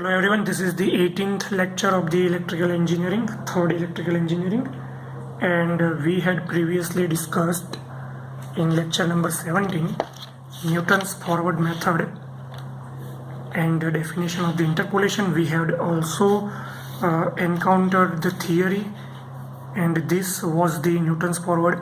Hello everyone, this is the 18th lecture of the electrical engineering, third electrical engineering, and we had previously discussed in lecture number 17 Newton's forward method and the definition of the interpolation. We had also encountered the theory, and this was the Newton's forward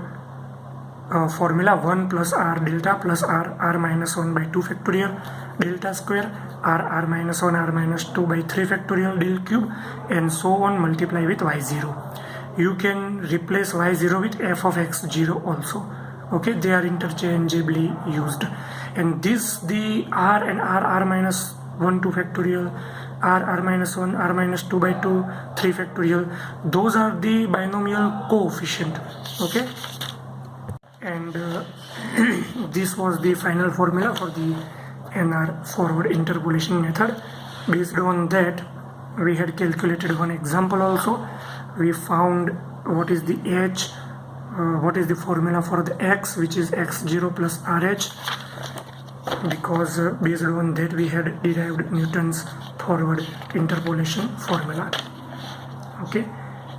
formula 1 plus r delta plus r minus 1 by 2 factorial delta square r minus 1 r minus 2 by 3 factorial del cube, and so on, multiply with y0. You can replace y0 with f of x0 also. Okay, they are interchangeably used, and this the r and r minus 1 2 factorial r minus 1 r minus 2 by 2 3 factorial, those are the binomial coefficient. Okay, and this was the final formula for the NR forward interpolation method. Based on that, we had calculated one example also. We found what is the h, what is the formula for the x, which is x0 plus rh, because based on that we had derived Newton's forward interpolation formula. Okay,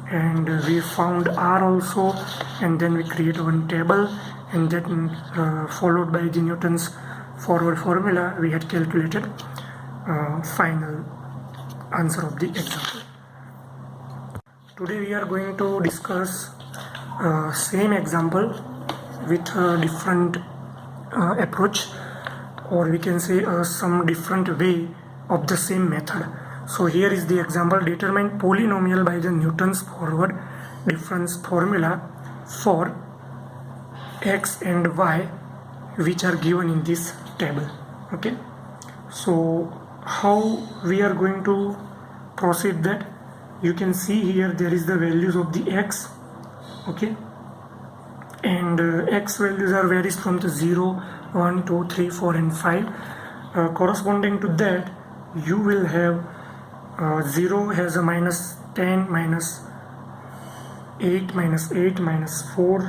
and we found r also, and then we create one table, and then followed by the Newton's forward formula we had calculated final answer of the example. Today we are going to discuss same example with a different approach, or we can say some different way of the same method. So here is the example: determine polynomial by the Newton's forward difference formula for x and y which are given in this table. Okay, so how we are going to proceed that? You can see here there is the values of the x. Okay, and x values are varies from the 0 1 2 3 4 and 5. Corresponding to that, you will have 0 has a minus 10, minus 8, minus 8, minus 4,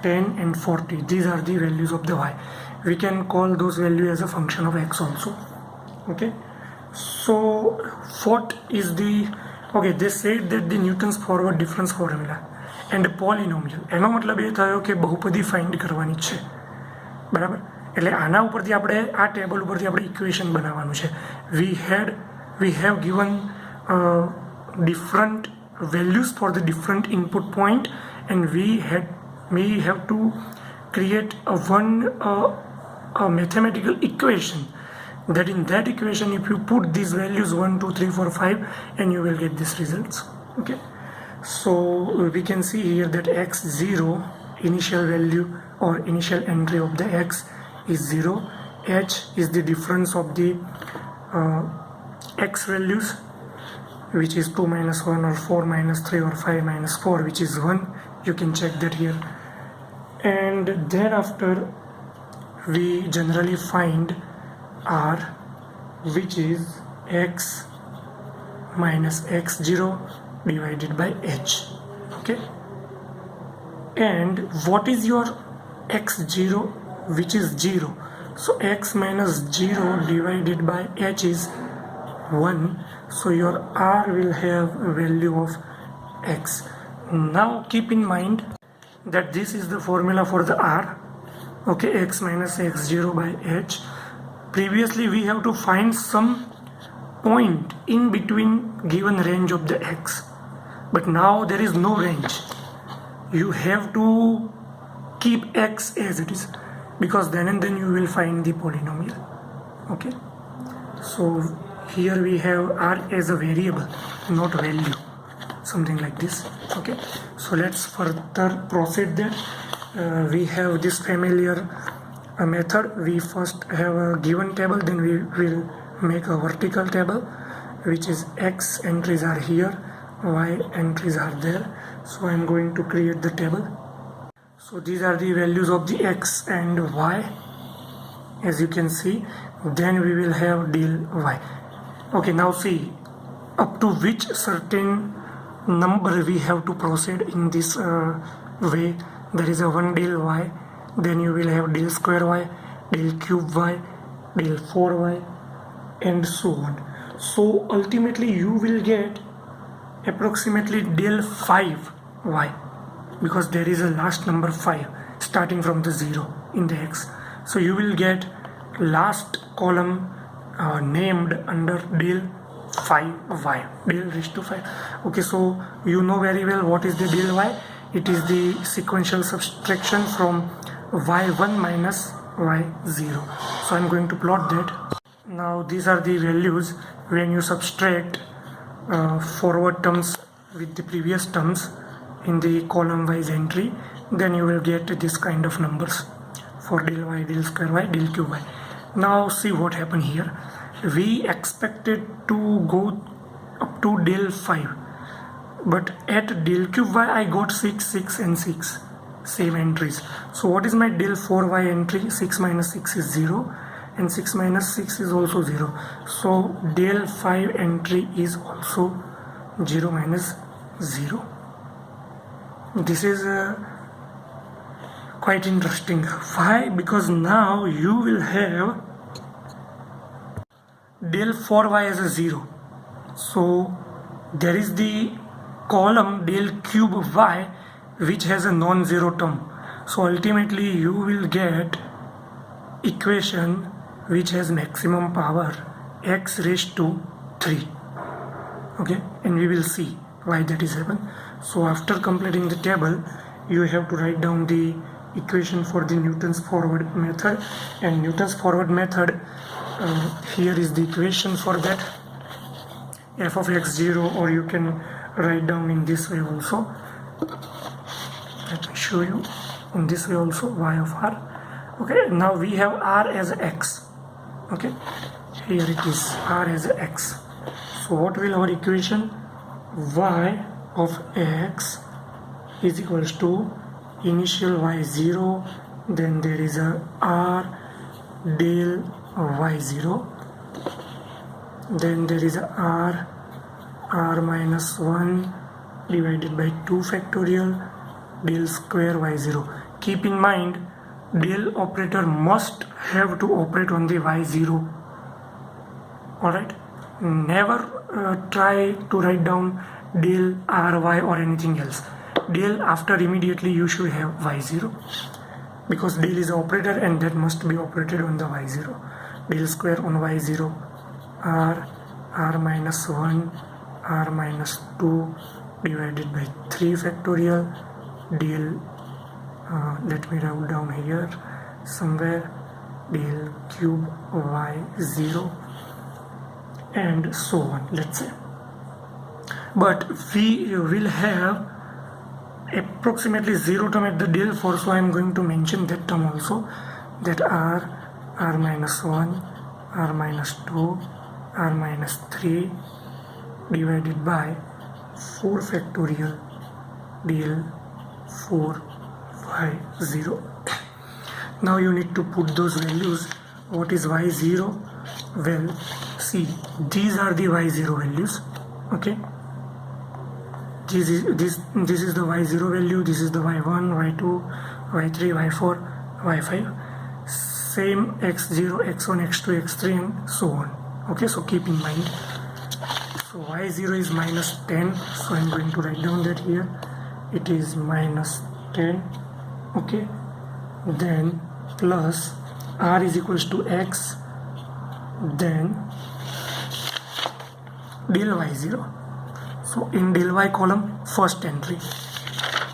10 and 40. These are the values of the y. We can call those values as a function of x also. Okay, so what is the, okay, they said that the Newton's forward difference formula and polynomial, એનો મતલબ એ થયો કે બહુપદી find કરવાની છે, બરાબર? એટલે આના ઉપરથી આપણે આ ટેબલ ઉપરથી આપણે ઇક્વેશન બનાવવાનું છે. we have given different values for the different input point, and we have to create a mathematical equation, that in that equation if you put these values 1 2 3 4 5, and you will get these results. Okay, so we can see here that x0 initial value or initial entry of the x is 0. H is the difference of the x values, which is 2 minus 1 or 4 minus 3 or 5 minus 4, which is 1. You can check that here. And thereafter we generally find r, which is x minus x0 divided by h. Okay, and what is your x0, which is 0? So x minus 0 divided by h is 1, so your r will have a value of x. Now keep in mind that this is the formula for the r. Okay, x minus x0 by h. Previously we have to find some point in between given range of the x, but now there is no range. You have to keep x as it is, because then and then you will find the polynomial. Okay, so here we have r as a variable, not value, something like this. Okay, so let's further proceed there. We have this familiar method. We first have a given table, then we will make a vertical table, which is x entries are here, y entries are there. So I am going to create the table. So these are the values of the x and y, as you can see. Then we will have del y. Okay, now see up to which certain number we have to proceed in this way. There is a 1 del y, then you will have del square y, del cube y, del 4y, and so on. So ultimately you will get approximately del 5y, because there is a last number 5 starting from the 0 in the x. So you will get last column named under del 5y, del raised to 5. Okay, so you know very well what is the del y. It is the sequential subtraction from y1 minus y0. So I'm going to plot that. Now these are the values when you subtract forward terms with the previous terms in the column wise entry, then you will get this kind of numbers for del y, del square y, del cube y. Now see what happened here. We expected to go up to del 5, but at del cube y I got 6, 6 and 6, same entries. So what is my del 4y entry? 6 minus 6 is 0 and 6 minus 6 is also 0. So del 5 entry is also 0 minus 0. This is quite interesting. Why? Because now you will have del 4y as a 0. So there is the column del cube y which has a non-zero term. So ultimately you will get equation which has maximum power x raised to 3. Okay, and we will see why that is happen. So after completing the table, you have to write down the equation for the Newton's forward method, and Newton's forward method, here is the equation for that, f of x0, or you can write down in this way also. Let me show you in this way also, y of r. Okay, now we have r as x. Okay, here it is, r as x. So what will our equation? Y of x is equals to initial y0, then there is a r del y0, then there is a r minus 1 divided by 2 factorial del square y0. Keep in mind, del operator must have to operate on the y0. Alright, never try to write down del ry or anything else. Del after immediately you should have y0, because del is the operator and that must be operated on the y0. Del square on y0, r minus 1, r minus 2 divided by 3 factorial del, let me write down here somewhere, del cube y0, and so on, let's say. But we will have approximately 0 term at the del 4, so I am going to mention that term also, that r minus 1, r minus 2, r minus 3 divided by 4 factorial del 4 y0. Now you need to put those values. What is y0? Well, see, these are the y0 values. Okay, this is the y0 value, this is the y1, y2, y3, y4, y5, same x0, x1, x2, x3 and so on. Okay, so keep in mind. So y0 is minus 10, so I'm going to write down that here. It is minus 10. Okay, then plus r is equals to x, then del y0. So in del y column, first entry,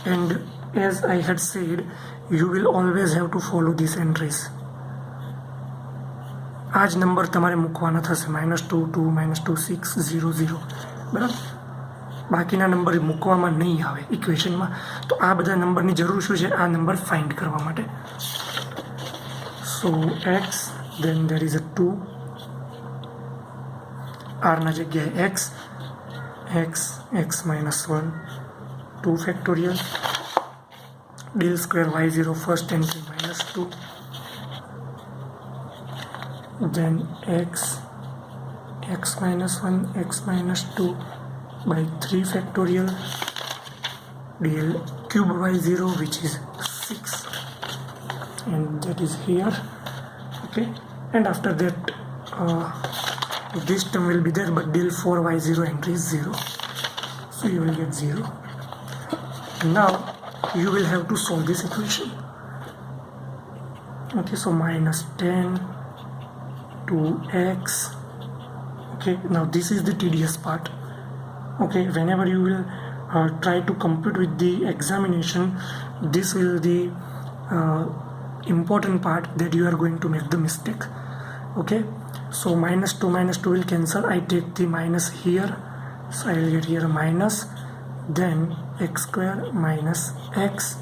and as I had said, you will always have to follow these entries. આ જ number તમારે મૂકવાના થશે, -2, 2, -2, 6, 0, 0, બરાબર. બાકીના number મૂકવામાં નહીં આવે ઇક્વેશનમાં. તો આ બધા નંબરની જરૂર શું છે? આ નંબર ફાઇન્ડ કરવા માટે. સો x, then there is a 2, r ના જગ્યાએ x minus 1, 2 factorial del square y0, first entry -2, then x minus 1, x minus 2 by 3 factorial del cube y0, which is 6, and that is here. Okay, and after that this term will be there, but del 4y0 entry is 0, so you will get 0. Now you will have to solve this equation. Okay, so minus 10 2x. Okay, now this is the tedious part. Okay, whenever you will try to compute with the examination, this will the important part that you are going to make the mistake. Okay, so minus 2 will cancel. I take the minus here, so I will get here minus, then x square minus x,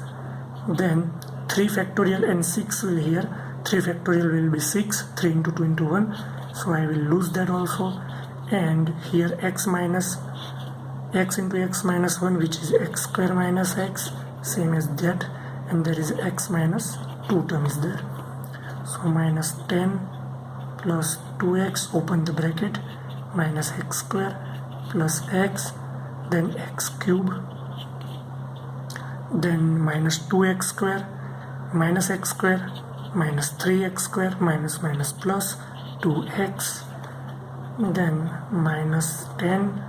then 3 factorial and 6 will here. 3 factorial will be 6, 3 into 2 into 1, so I will lose that also. And here x minus x into x minus 1, which is x square minus x, same as that, and there is x minus 2 term is there. So minus 10 plus 2x, open the bracket, minus x square plus x, then x cube, then minus 2x square minus x square minus 3x square minus plus 2x, then minus 10,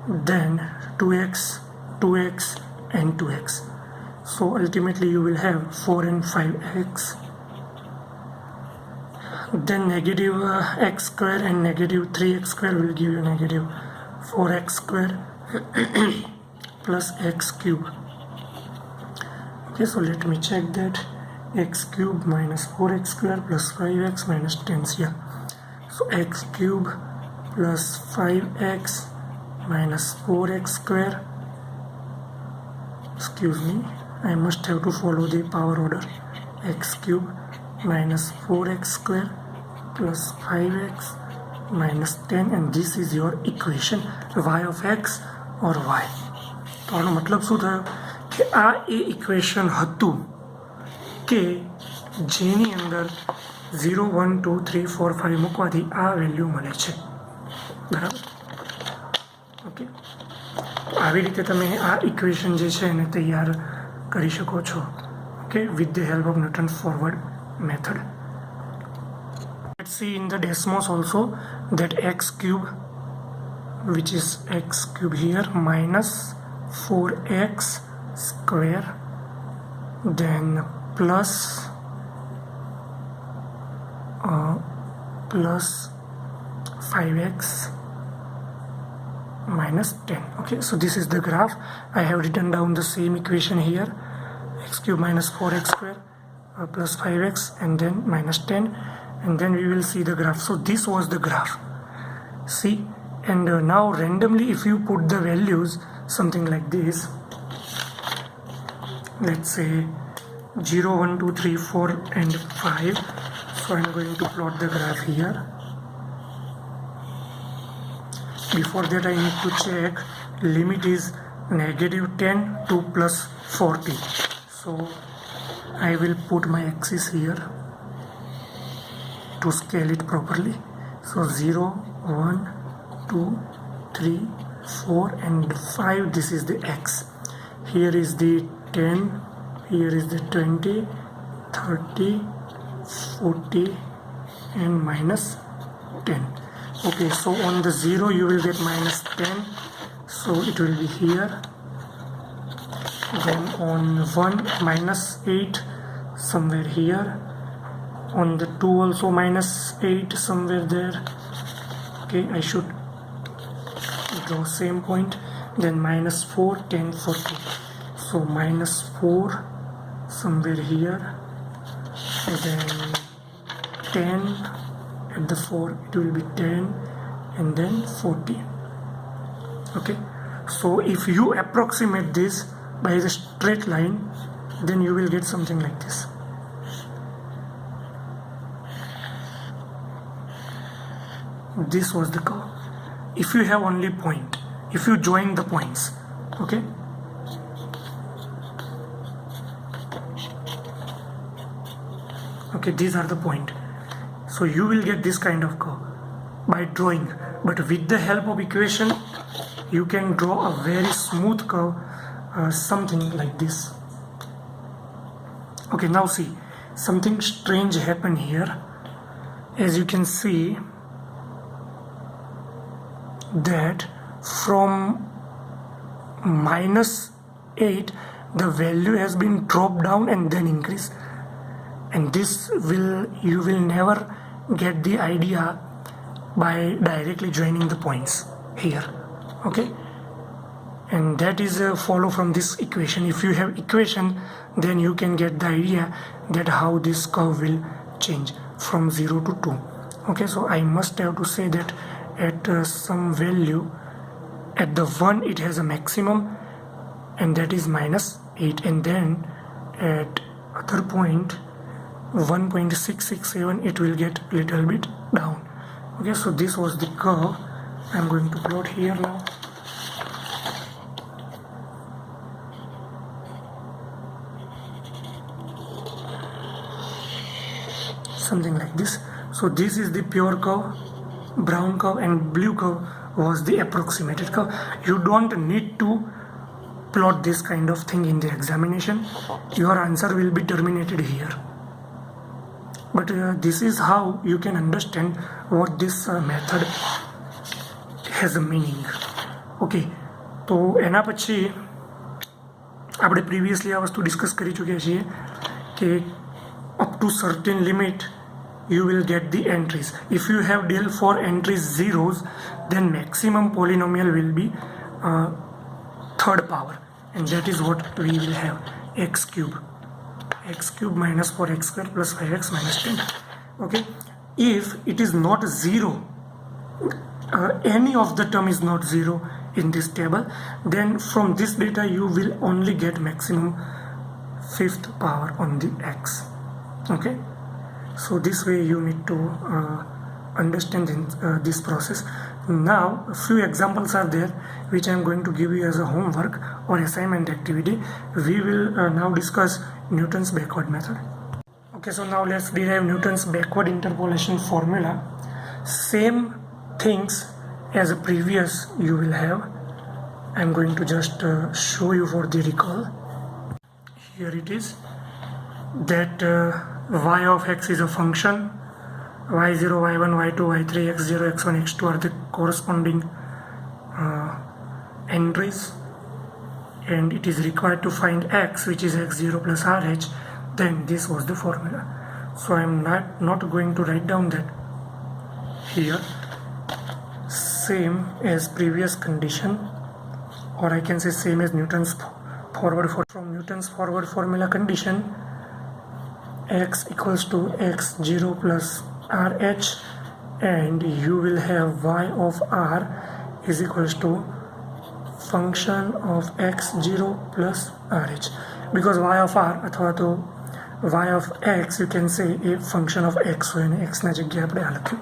then 2x and 2x. So ultimately you will have 4 and 5x, then negative x square and negative 3x square will give you negative 4x square plus x cube. Okay, so let me check that. X cube minus 4x square plus 5x minus 10 here. So x cube plus 5x minus 4x square. Excuse me, I must have to follow the power order. X cube minus 4x square plus 5x minus 10, and this is your equation, y of x or y. તો આનો મતલબ શું થયો કે આ એ equation હતું કે જેની અંદર 0 1 2 3 4 5 મૂકવાથી આ વેલ્યુ મળે છે, બરાબર. ઓકે, આવી રીતે તમે આ ઇક્વેશન જે છે એને તૈયાર કરી શકો છો. Okay, with the help of newton forward method. Let's see in the Desmos also that x cube, which is x cube here, minus 4x square, then plus 5x minus 10. Okay, so this is the graph. I have written down the same equation here, x cube minus 4x square plus 5x and then minus 10, and then we will see the graph. So this was the graph, see. And now randomly if you put the values something like this, let's say 0 1 2 3 4 and 5. So I'm going to plot the graph here. Before that I need to check limit is negative 10 to plus 40. So I will put my axis here to scale it properly. So 0 1 2 3 4 and 5, this is the x. Here is the 10, here is the 20, 30, 40 and minus 10. Okay, so on the 0 you will get minus 10, so it will be here. Then on 1 minus 8 somewhere here. On the 2 also minus 8 somewhere there. Okay, I should draw same point. Then minus 4 10 40, so minus 4 somewhere here, and then 10 at the 4, it will be 10 and then 40. Okay, so if you approximate this by the straight line, then you will get something like this. This was the curve. If you have only point, if you join the points, okay. Okay, these are the point. So you will get this kind of curve by drawing, but with the help of equation you can draw a very smooth curve, something like this. Okay, now see, something strange happened here. As you can see, that from -8 the value has been dropped down and then increased, and this you will never get the idea by directly joining the points here. Okay, and that is a follow from this equation. If you have equation, then you can get the idea that how this curve will change from 0 to 2. Okay, so I must have to say that at some value, at the 1 it has a maximum, and that is -8, and then at other point 1.667 it will get little bit down. Okay, so this was the curve. I'm going to plot here now. Something like this. So this is the pure curve, brown curve, and blue curve was the approximated curve. You don't need to plot this kind of thing in the examination. Your answer will be terminated here. But this is how you can understand what this method has a meaning. Okay, તો એના પછી આપણે previously આ વસ્તુ discuss કરી ચૂક્યા છીએ કે up to certain limit you will get the entries. If you have del for entries zeros, then maximum polynomial will be third power, and that is what we will have, x cube minus 4x square plus 5x minus 10. Okay, if it is not zero, any of the term is not zero in this table, then from this data you will only get maximum fifth power on the x. Okay, so this way you need to understand this process. Now a few examples are there which I am going to give you as a homework or assignment activity. We will now discuss Newton's backward method. Okay, so now let's derive Newton's backward interpolation formula. Same things as a previous you will have. I am going to just show you for the recall. Here it is, that y of x is a function, y0, y1, y2, y3, x0, x1, x2 are the corresponding entries, and it is required to find x, which is x0 plus rh. Then this was the formula. So I am not going to write down that here. Same as previous condition, or I can say same as Newton's from Newton's forward formula condition, x equals to x0 plus rh, and you will have y of r is equals to function of x0 plus rh, because y of r अथवा तो y of x you can say a function of x હોય અને x ના જગ્યાએ આપણે આ લખ્યું.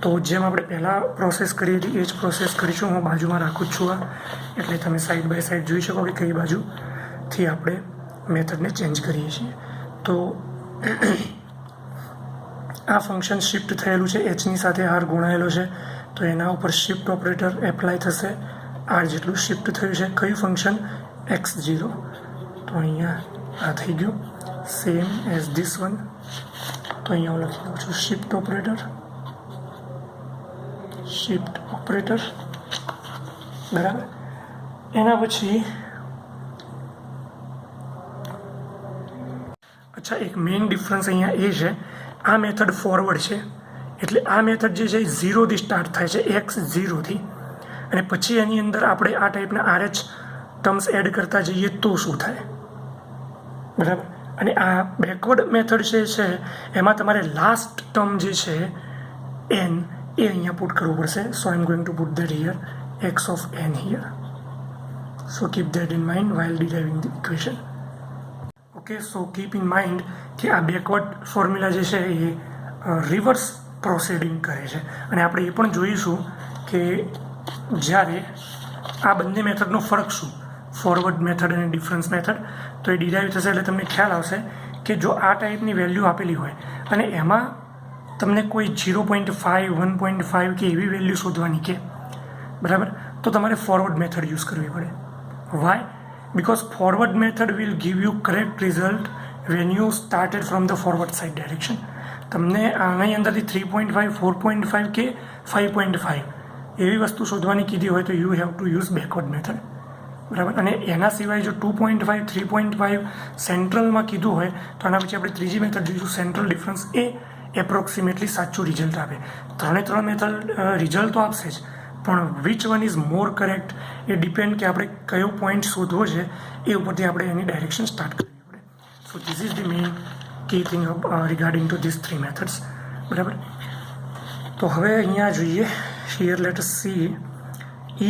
તો જેમ આપણે પહેલાં પ્રોસેસ કરી હતી એ જ પ્રોસેસ કરીશું. હું બાજુમાં રાખું છું આ, એટલે તમે સાઈડ બાય સાઈડ જોઈ શકો કે કઈ બાજુથી આપણે મેથડને ચેન્જ કરીએ છીએ. તો આ ફંક્શન શિફ્ટ થયેલું છે, એચની સાથે આર ગુણાયેલો છે, તો એના ઉપર શિફ્ટ ઓપરેટર એપ્લાય થશે. આર જેટલું શિફ્ટ થયું છે. કયું ફંક્શન? x0. તો અહીંયા આ થઈ ગયું. Same as this one. તો અહીંયા હું લખી દઉં છું શિફ્ટ ઓપરેટર, બરાબર. એના પછી અચ્છા, એક મેઇન ડિફરન્સ અહીંયા એ છે, આ મેથડ ફોરવર્ડ છે, એટલે આ મેથડ જે છે એ 0થી સ્ટાર્ટ થાય છે, x0થી, અને પછી એની અંદર આપણે આ ટાઈપના RH ટર્મ્સ એડ કરતા જઈએ તો શું થાય, બરાબર. અને આ બેકવર્ડ મેથડ જે છે એમાં તમારે લાસ્ટ ટર્મ જે છે n એ અહીંયા પુટ કરવું પડશે. So I am going to put that here, x of n here. So keep that in mind while deriving the equation. Okay, so keep in mind કે આ બેકવર્ડ ફોર્મ્યુલા જે છે એ reverse proceeding કરે છે. અને આપણે એ પણ જોઈશું કે જ્યારે આ બંને મેથડનો ફરક શું, ફોરવર્ડ મેથડ અને ડિફરન્સ મેથડ, તો એ ડિરાઈવ થશે એટલે તમને ખ્યાલ આવશે કે જો આ ટાઈપની વેલ્યુ આપેલી હોય અને એમાં તમને કોઈ 0.5, 1.5 કે એવી વેલ્યુ શોધવાની કે, બરાબર, તો તમારે ફોરવર્ડ મેથડ યુઝ કરવી પડે. Y? because forward method will give you correct result when you started from the forward side direction. તમને આની અંદરથી 3.5, 4.5 કે 5.5 એવી વસ્તુ શોધવાની કીધી હોય તો you have to use backward method, બરાબર. અને એના સિવાય જો 2.5 3.5 સેન્ટ્રલમાં કીધું હોય તો આના પછી આપણે ત્રીજી મેથડ જોઈશું, સેન્ટ્રલ ડિફરન્સ. એ એપ્રોક્સિમેટલી સાચું રિઝલ્ટ આપે. ત્રણ મેથડ રિઝલ્ટ તો આપશે જ, પણ which one is more correct A depend કે આપણે કયો પોઈન્ટ શોધવો છે એ ઉપરથી આપણે એની ડાયરેક્શન સ્ટાર્ટ કરવી પડે. So this is the main key thing regarding to this 3 methods, બરાબર. તો હવે અહીંયા જોઈએ, here let us see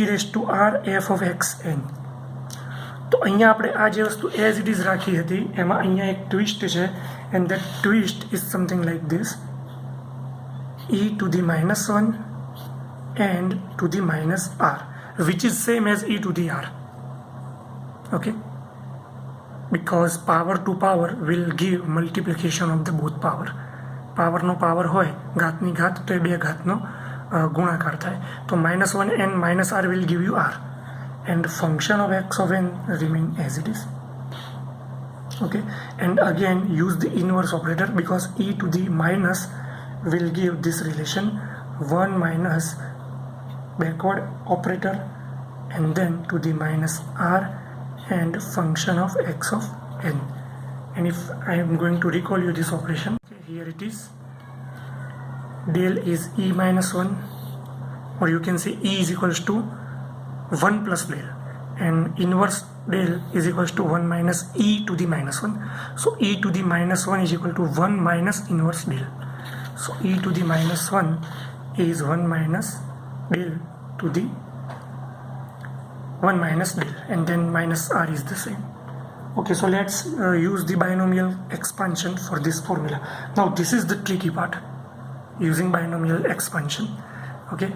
e⁻r f of xn. તો અહીંયા આપણે આ જે વસ્તુ એઝ ઇટ ઇઝ રાખી હતી એમાં અહીંયા એક ટ્વિસ્ટ છે, and that twist is something like this, e⁻⁻1 and to the minus r, which is same as e to the r. Okay, because power to power will give multiplication of the both power. Power નો power હોય, ઘાતની ઘાત, તો એ બે ઘાતનો ગુણાકાર થાય. તો -1 and -r will give you r, and function of x of n remain as it is. Okay, and again use the inverse operator, because e to the minus will give this relation 1 minus backward operator and then to the minus r and function of x of n. And if I am going to recall you this operation, okay, here it is, del is e-1, or you can say e is equals to 1 plus del, and inverse del is equals to 1 minus e to the -1. So e to the -1 is equal to 1 minus inverse del. So e to the -1 is 1 minus del to the 1 minus del, and then minus r is the same. Okay, so let's use the binomial expansion for this formula. Now this is the tricky part, using binomial expansion. Okay,